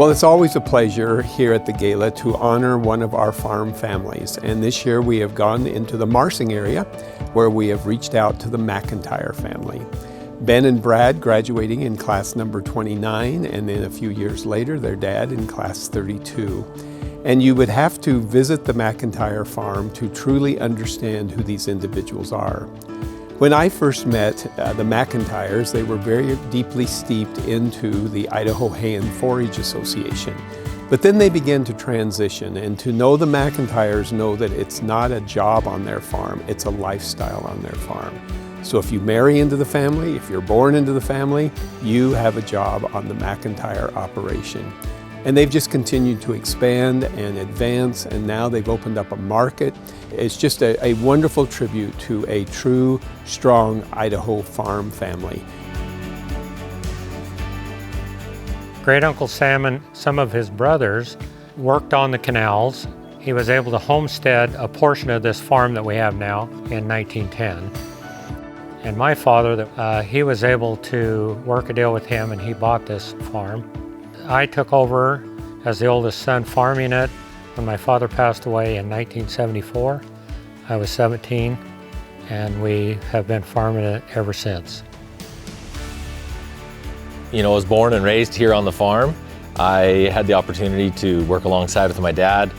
Well, it's always a pleasure here at the Gala to honor one of our farm families. And this year we have gone into the Marsing area where we have reached out to the McIntyre family. Ben and Brad graduating in class number 29, and then a few years later, their dad in class 32. And you would have to visit the McIntyre farm to truly understand who these individuals are. When I first met the McIntyres, they were very deeply steeped into the Idaho Hay and Forage Association. But then they began to transition, and to know the McIntyres know that it's not a job on their farm, it's a lifestyle on their farm. So if you marry into the family, if you're born into the family, you have a job on the McIntyre operation. And they've just continued to expand and advance, and now they've opened up a market. It's just a wonderful tribute to a true, strong Idaho farm family. Great Uncle Sam and some of his brothers worked on the canals. He was able to homestead a portion of this farm that we have now in 1910. And my father, he was able to work a deal with him, and he bought this farm. I took over as the oldest son farming it when my father passed away in 1974. I was 17, and we have been farming it ever since. You know, I was born and raised here on the farm. I had the opportunity to work alongside with my dad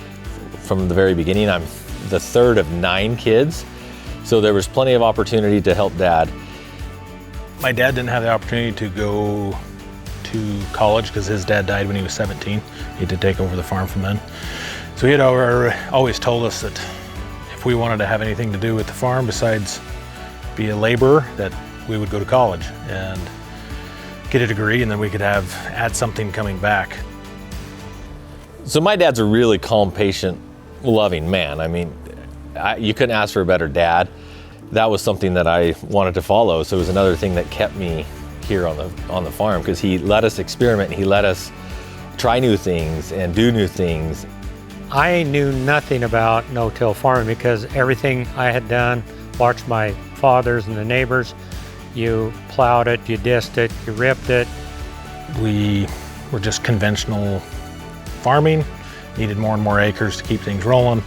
from the very beginning. I'm the third of 9 kids, so there was plenty of opportunity to help Dad. My dad didn't have the opportunity to go to college because his dad died when he was 17. He had to take over the farm from then. So he had always told us that if we wanted to have anything to do with the farm besides be a laborer, that we would go to college and get a degree, and then we could add something coming back. So my dad's a really calm, patient, loving man. I mean, you couldn't ask for a better dad. That was something that I wanted to follow, so it was another thing that kept me here on the farm, because he let us experiment, he let us try new things and do new things. I knew nothing about no-till farming because everything I had done, watched my fathers and the neighbors, you plowed it, you disced it, you ripped it. We were just conventional farming, needed more and more acres to keep things rolling.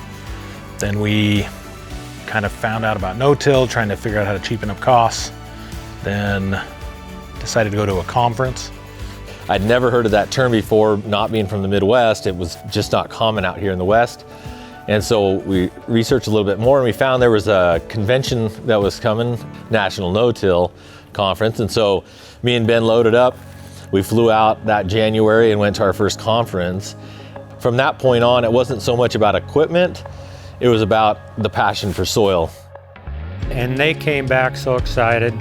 Then we kind of found out about no-till, trying to figure out how to cheapen up costs. Then decided to go to a conference. I'd never heard of that term before, not being from the Midwest. It was just not common out here in the West. And so we researched a little bit more, and we found there was a convention that was coming, National No-Till Conference. And so me and Ben loaded up. We flew out that January and went to our first conference. From that point on, it wasn't so much about equipment, it was about the passion for soil. And they came back so excited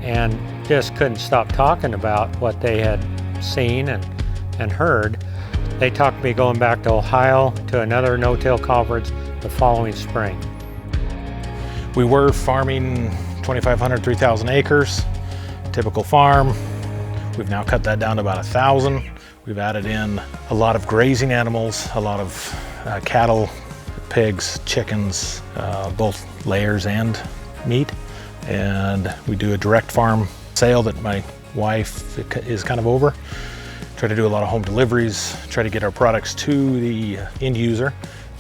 and just couldn't stop talking about what they had seen and heard. They talked me going back to Ohio to another no-till conference the following spring. We were farming 2,500, 3,000 acres, typical farm. We've now cut that down to about 1,000. We've added in a lot of grazing animals, a lot of cattle, pigs, chickens, both layers and meat. And we do a direct farm sale that my wife is kind of over. Try to do a lot of home deliveries, try to get our products to the end user,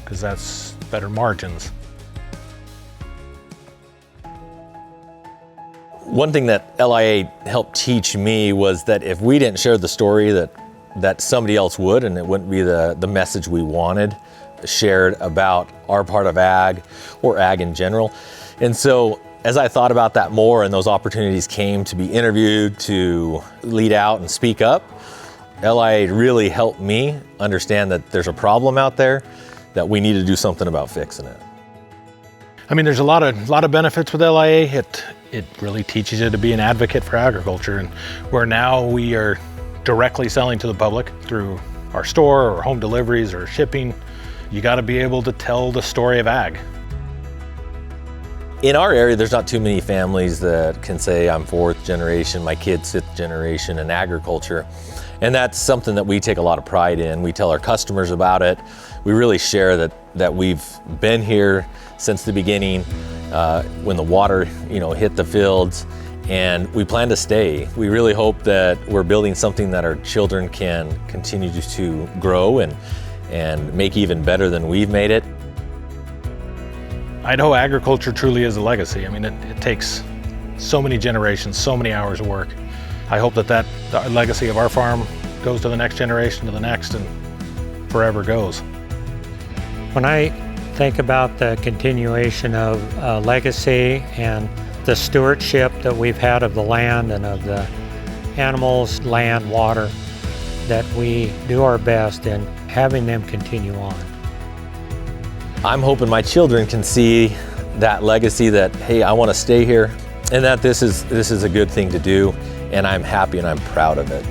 because that's better margins. One thing that LIA helped teach me was that if we didn't share the story, that somebody else would, and it wouldn't be the message we wanted shared about our part of ag or ag in general. And so as I thought about that more and those opportunities came to be interviewed, to lead out and speak up, LIA really helped me understand that there's a problem out there that we need to do something about fixing it. I mean, there's a lot of benefits with LIA. It really teaches you to be an advocate for agriculture, and where now we are directly selling to the public through our store or home deliveries or shipping, you got to be able to tell the story of ag. In our area, there's not too many families that can say, I'm 4th generation, my kid's 5th generation in agriculture. And that's something that we take a lot of pride in. We tell our customers about it. We really share that we've been here since the beginning, when the water hit the fields, and we plan to stay. We really hope that we're building something that our children can continue to grow and make even better than we've made it. Idaho agriculture truly is a legacy. I mean, it takes so many generations, so many hours of work. I hope that the legacy of our farm goes to the next generation, to the next, and forever goes. When I think about the continuation of legacy and the stewardship that we've had of the land and of the animals, land, water, that we do our best in having them continue on. I'm hoping my children can see that legacy, that, hey, I want to stay here, and that this is a good thing to do, and I'm happy and I'm proud of it.